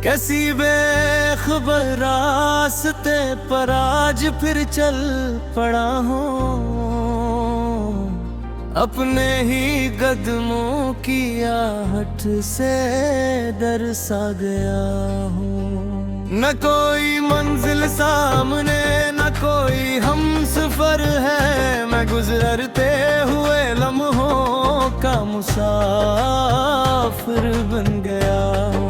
कैसी बेखबर रास्ते पर आज फिर चल पड़ा हूँ, अपने ही कदमों की आहट से डर सा गया हूँ। न कोई मंजिल सामने न कोई हमसफर है, मैं गुजरते हुए लम्हों का मुसाफिर बन गया हूँ।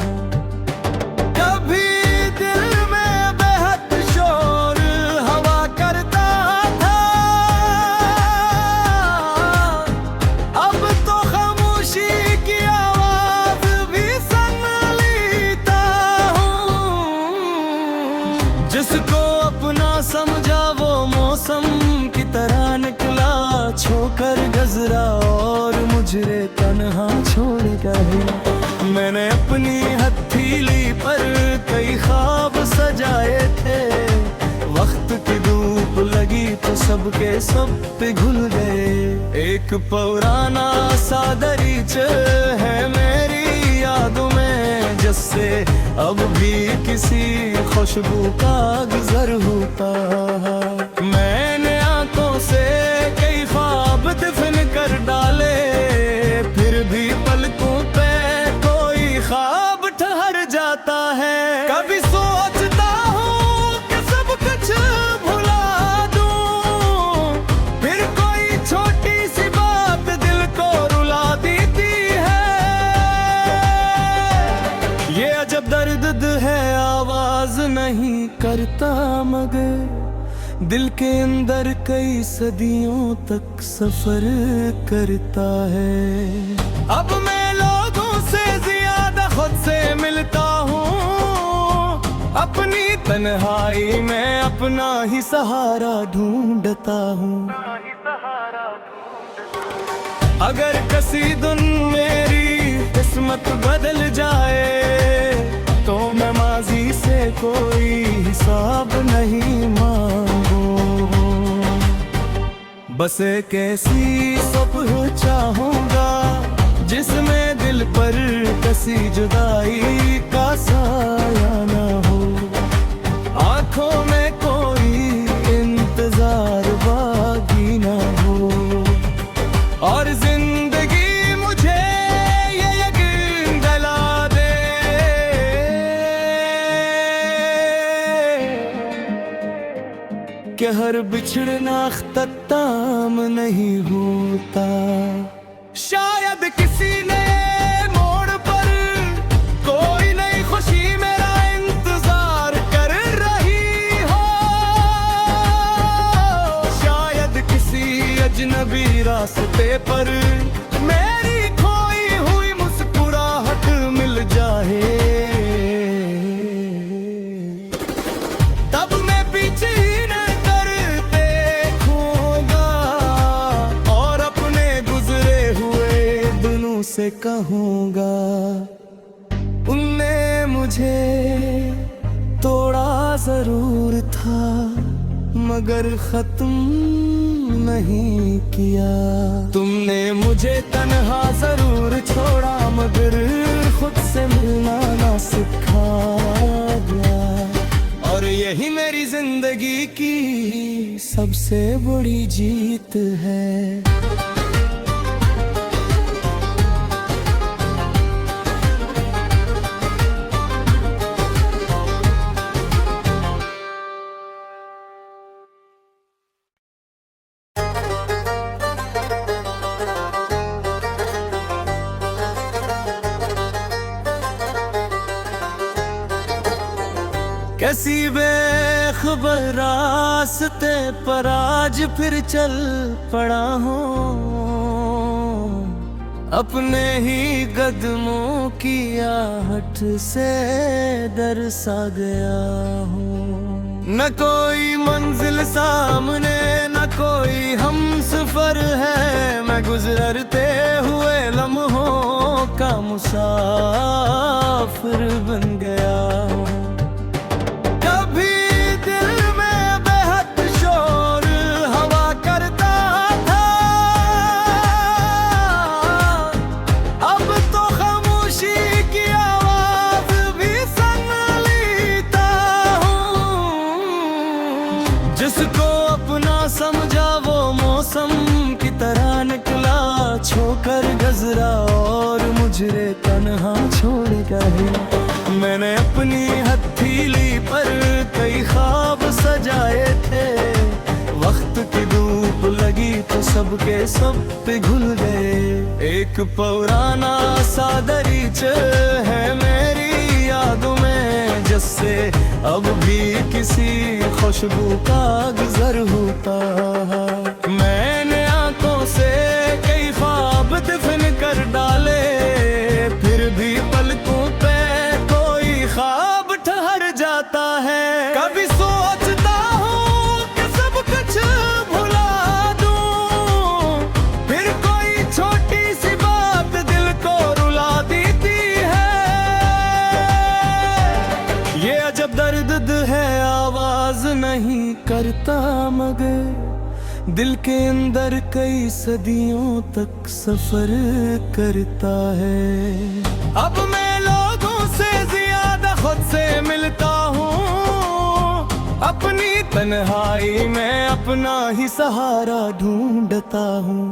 जिसको अपना समझा वो मौसम की तरह निकला, छोकर गजरा और मुझे तन्हा छोड़ गए। मैंने अपनी हथेली पर कई ख्वाब सजाए थे, वक्त की धूप लगी तो सबके सब पिघल गए। एक पुराना सा दरीच है मेरी यादों में, जिससे अब भी किसी खुशबू का गुजर होता है। मैंने आंखों से कई ख्वाब दफन कर डाले, फिर भी पलकों पे कोई ख्वाब ठहर जाता है। कभी सोचता हूँ कि सब कुछ भुला दूं, फिर कोई छोटी सी बात दिल को रुला देती है। ये अजब दर्द है, आवाज नहीं करता मगर दिल के अंदर कई सदियों तक सफर करता है। अब मैं लोगों से ज्यादा खुद से मिलता हूँ, अपनी तन्हाई में अपना ही सहारा ढूंढता हूँ। अगर किसी दिन मेरी किस्मत बदल जाए तो मैं माजी से कोई हिसाब नहीं मांगू, बस एक ऐसी सुबह चाहूंगा जिसमें दिल पर किसी जुदाई का साया ना हो। आंखों में कोई इंतजार बाकी ना हो, और जिंदगी मुझे ये यकीन दिला दे कि हर बिछड़ना अख्ताम नहीं होता। शायद किसी ने मोड़ पर कोई नई खुशी मेरा इंतजार कर रही हो, शायद किसी अजनबी रास्ते पर मेरी खोई हुई मुस्कुराहट मिल जाए। तब मैं पीछे ही न कर देखूंगा और अपने गुजरे हुए दिनों से कहूंगा, उनने मुझे तोड़ा जरूर था मगर खत्म नहीं किया। तुमने मुझे तन्हा जरूर छोड़ा मगर खुद से मिलना ना सिखाया, और यही मेरी जिंदगी की सबसे बड़ी जीत है। कैसी बेखबर रास्ते पर आज फिर चल पड़ा हूँ, अपने ही कदमों की आहट से डर सा गया हूँ। न कोई मंजिल सामने न कोई हमसफर है, मैं गुजरते हुए लम्हों का मुसाफिर बन गया हूँ। अब तो खामोशी की आवाज भी सन जिसको अपना समझा वो मौसम की तरह निकला, छोकर गजरा और मुझे तन्हा छोड़ गए। मैंने अपनी हथेली पर कई ख्वाब सजाए थे, वक्त की धूप लगी तो सबके सब पिघल गए। एक पुराना सा दरीच है मेरी यादों में, जिससे अब भी किसी खुशबू का गुजर होता। मैंने आंखों से कई ख्वाब दफन कर डाले, फिर भी पलकों पे कोई ख्वाब ठहर जाता है। कभी सोचता हूँ कि सब कुछ भुला दूं, फिर कोई छोटी सी बात दिल को रुला देती है। ये अजब दर्द है, आवाज नहीं करता मगर दिल के अंदर कई सदियों तक सफर करता है। अब मैं लोगों से ज्यादा खुद से मिलता हूँ, अपनी तन्हाई में अपना ही सहारा ढूंढता हूँ।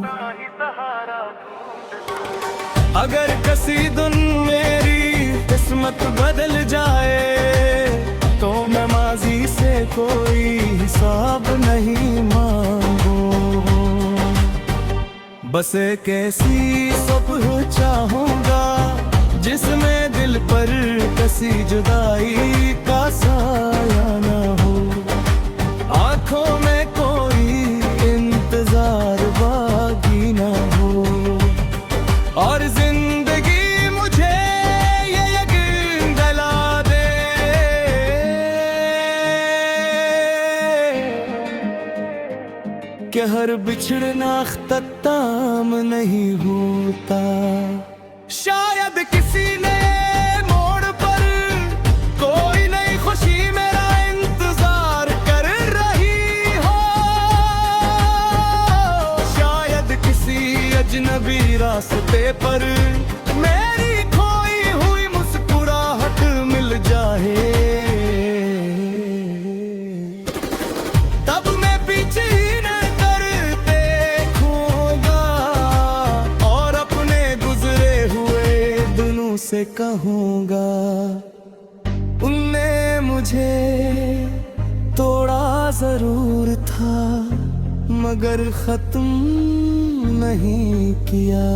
अगर किसी दिन मेरी किस्मत बदल जाए तो मैं माजी से कोई हिसाब नहीं मांगू, बस एक ऐसी सुबह चाहूंगा जिसमें दिल पर किसी जुदाई का साया न हो। आंखों में कोई इंतजार बाकी न हो, और जिंदगी मुझे ये यकीन दिला दे कि हर बिछड़ना ख्ताम नहीं होता। शायद किसी नए मोड़ पर कोई नई खुशी मेरा इंतजार कर रही हो, शायद किसी अजनबी रास्ते पर मेरी खोई हुई मुस्कुराहट मिल जाए। तब मैं पीछे ही न कर देखूंगा और अपने गुजरे हुए दिनों से कहूंगा, उनने मुझे तोड़ा जरूर था मगर खत्म नहीं किया।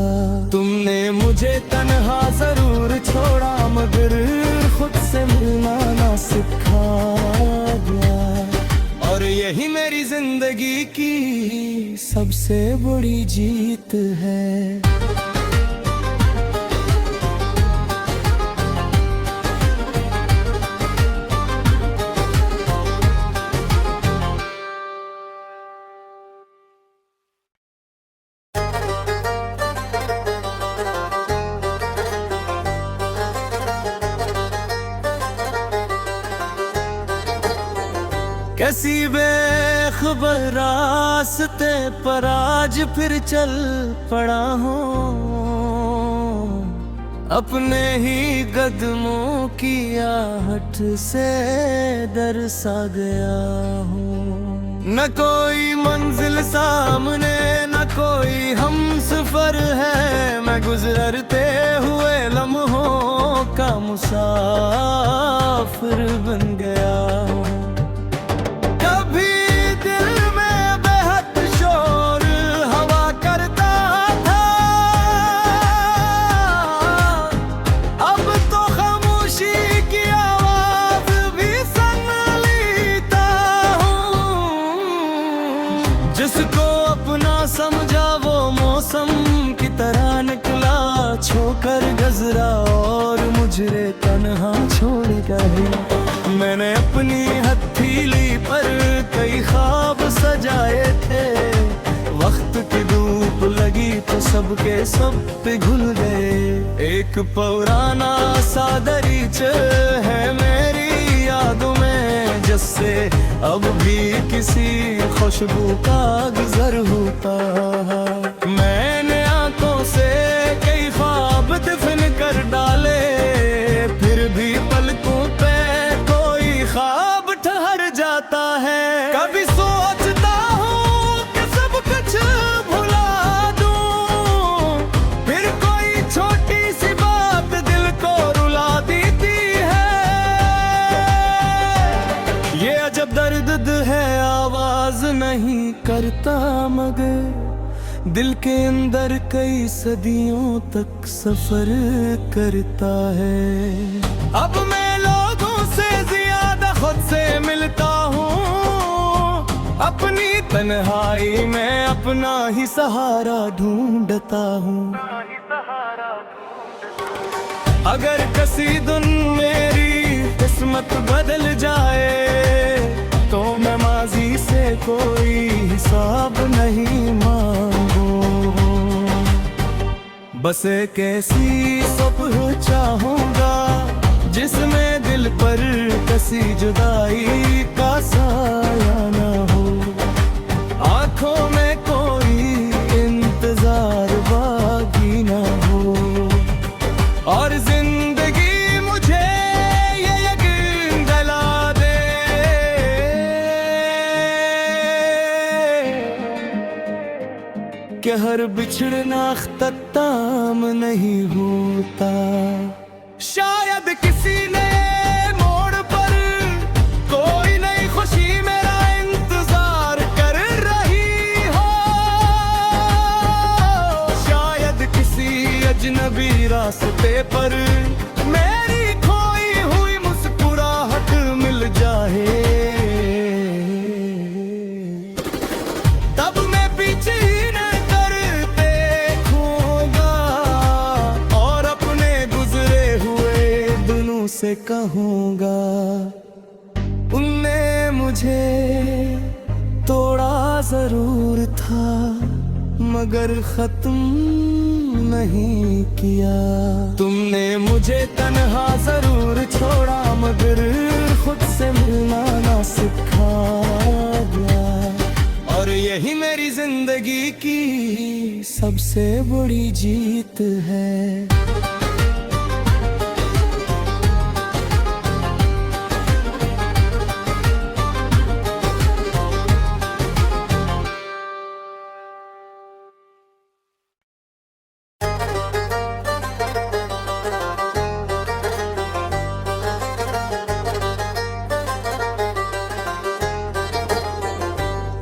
तुमने मुझे तन्हा जरूर छोड़ा मगर खुद से मिलना ना सिखाया, और यही मेरी जिंदगी की सबसे बड़ी जीत है। कैसी बेखबर रास्ते पर आज फिर चल पड़ा हूँ, अपने ही कदमों की आहट से दरसा गया हूँ। न कोई मंजिल सामने न कोई हमसफर है, मैं गुजरते हुए लम्हों का मुसाफिर बन गया हूँ। जिसको अपना समझा वो मौसम की तरह निकला, छोकर गजरा और मुझे तन्हा छोड़ गए। मैंने अपनी हथेली पर कई ख्वाब सजाए थे, वक्त की धूप लगी तो सबके सब पिघल गए। एक पुराना सा दरीच है मेरी यादों में, जिससे अब भी किसी खुशबू का गुजर होता। मैंने आंखों से कई ख्वाब दफन कर डाले, फिर भी पलकों पे कोई ख्वाब ठहर जाता है। कभी नहीं करता मगर दिल के अंदर कई सदियों तक सफर करता है। अब मैं लोगों से ज्यादा खुद से मिलता हूँ, अपनी तन्हाई में अपना ही सहारा ढूंढता हूँ। अगर किसी दिन मेरी किस्मत बदल जाए तो मैं माजी से कोई हिसाब नहीं मांगू। बस एक ऐसी सुबह चाहूंगा जिसमें दिल पर किसी जुदाई का साया न हो, आंखों में कोई इंतजार बाकी न हो, और जिंदगी मुझे ये यकीन दिला दे कि हर बिछड़ना अख्ताम नहीं होता। शायद किसी ने मोड़ पर कोई नई खुशी मेरा इंतजार कर रही हो, शायद किसी अजनबी रास्ते पर मेरी खोई हुई मुस्कुराहट मिल जाए। तब मैं पीछे ही न कर देखूंगा और अपने गुजरे हुए दिनों से कहूंगा, उनने मुझे तोड़ा जरूर था मगर खत्म नहीं किया। तुमने मुझे तन्हा जरूर छोड़ा मगर खुद से मिलना ना सिखाया, और यही मेरी जिंदगी की सबसे बड़ी जीत है।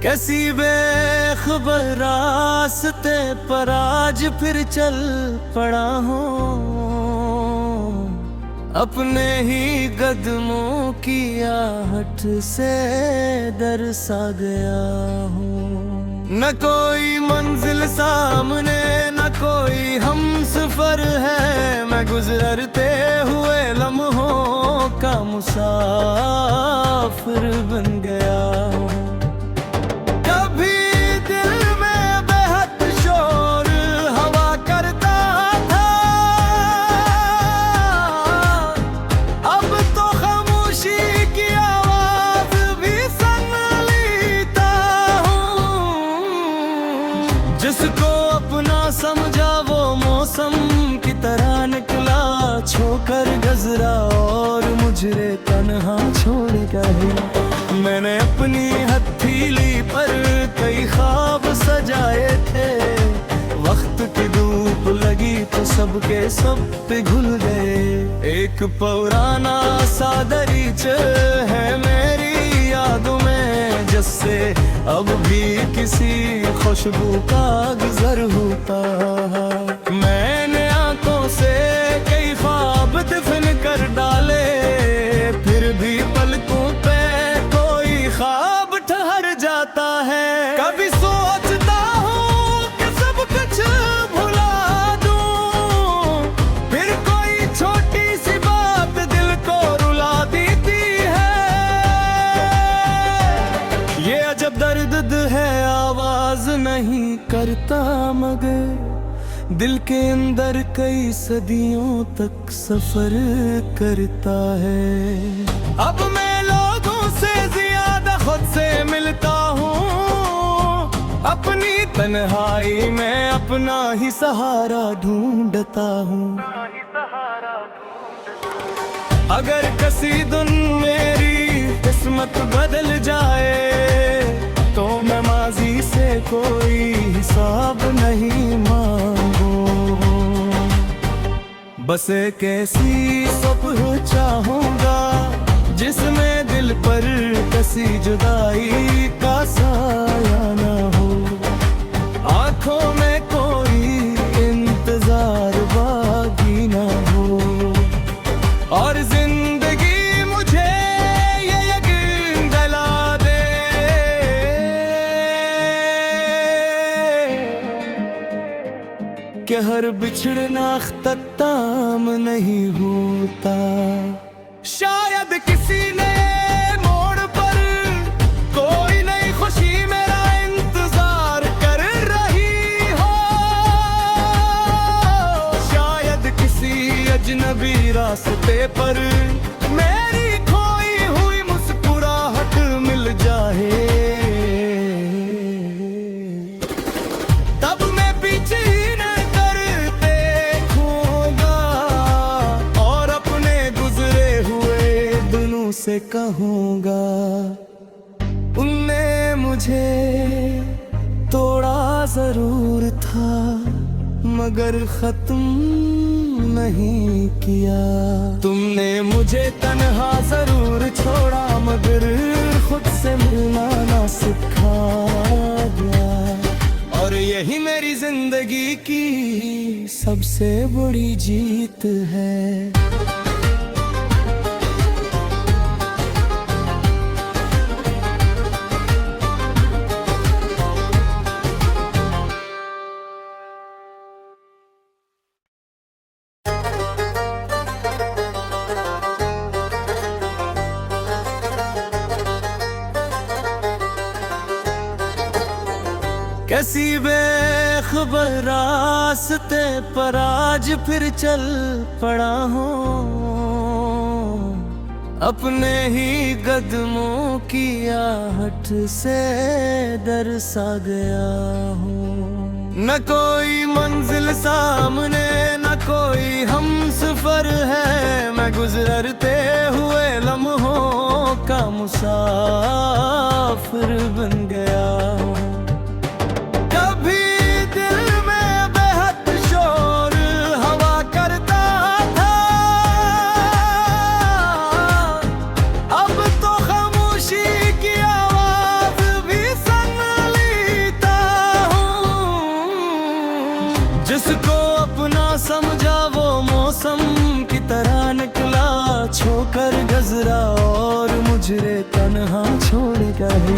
कैसी बेखबर रास्ते पर आज फिर चल पड़ा हूँ, अपने ही कदमों की आहट से दरसा गया हूँ। न कोई मंजिल सामने न कोई हमसफर है, मैं गुजरते हुए लम्हों का मुसाफिर बन गया हूँ। जिसको अपना समझा वो मौसम की तरह निकला, छोकर गजरा और मुझे तन्हा छोड़ गए। मैंने अपनी हथेली पर कई ख्वाब सजाए थे, वक्त की धूप लगी तो सबके सब पिघल गए। एक पुराना सा दरीच है मेरी यादों में जिससे अब भी किसी खुशबू का गुजर होता। मैंने आंखों से कई ख्वाब दफन कर डाले, फिर भी पलकों पे कोई ख्वाब ठहर जाता है। कभी सोचता हूँ कि सब कुछ भुला दूं, फिर कोई छोटी सी बात दिल को रुला देती है। ये अजब दर्द है आवाज नहीं करता मगर दिल के अंदर कई सदियों तक सफर करता है। अब मैं लोगों से ज्यादा खुद से मिलता हूँ, अपनी तन्हाई में अपना ही सहारा ढूंढता हूँ। अगर किसी दिन मेरी किस्मत बदल जाए तो मैं माजी से कोई हिसाब नहीं मांगू। बस एक ऐसी सुबह चाहूंगा जिसमें दिल पर किसी जुदाई का सा कि हर बिछड़ना अख्ताम नहीं होता। शायद किसी ने मोड़ पर कोई नई खुशी मेरा इंतजार कर रही हो। शायद किसी अजनबी रास्ते पर मेरी खोई हुई मुस्कुराहट मिल जाए। तब मैं पीछे न करते देखूंगा और अपने गुजरे हुए दिनों से कहूंगा, उनने मुझे तोड़ा जरूर था मगर खत्म नहीं किया। तुमने मुझे तन्हा जरूर छोड़ा मगर खुद से मिलना ना सिखाया। और यही मेरी जिंदगी की सबसे बड़ी जीत है। कैसी बेखबर रास्ते पर आज फिर चल पड़ा हूँ, अपने ही कदमों की आहट से डर सा गया हूँ। न कोई मंजिल सामने न कोई हमसफर है, मैं गुजरते हुए लम्हों का मुसाफिर बन गया हूँ। जिसको अपना समझा वो मौसम की तरह निकला, छोकर गजरा और मुझे तन्हा छोड़ गए।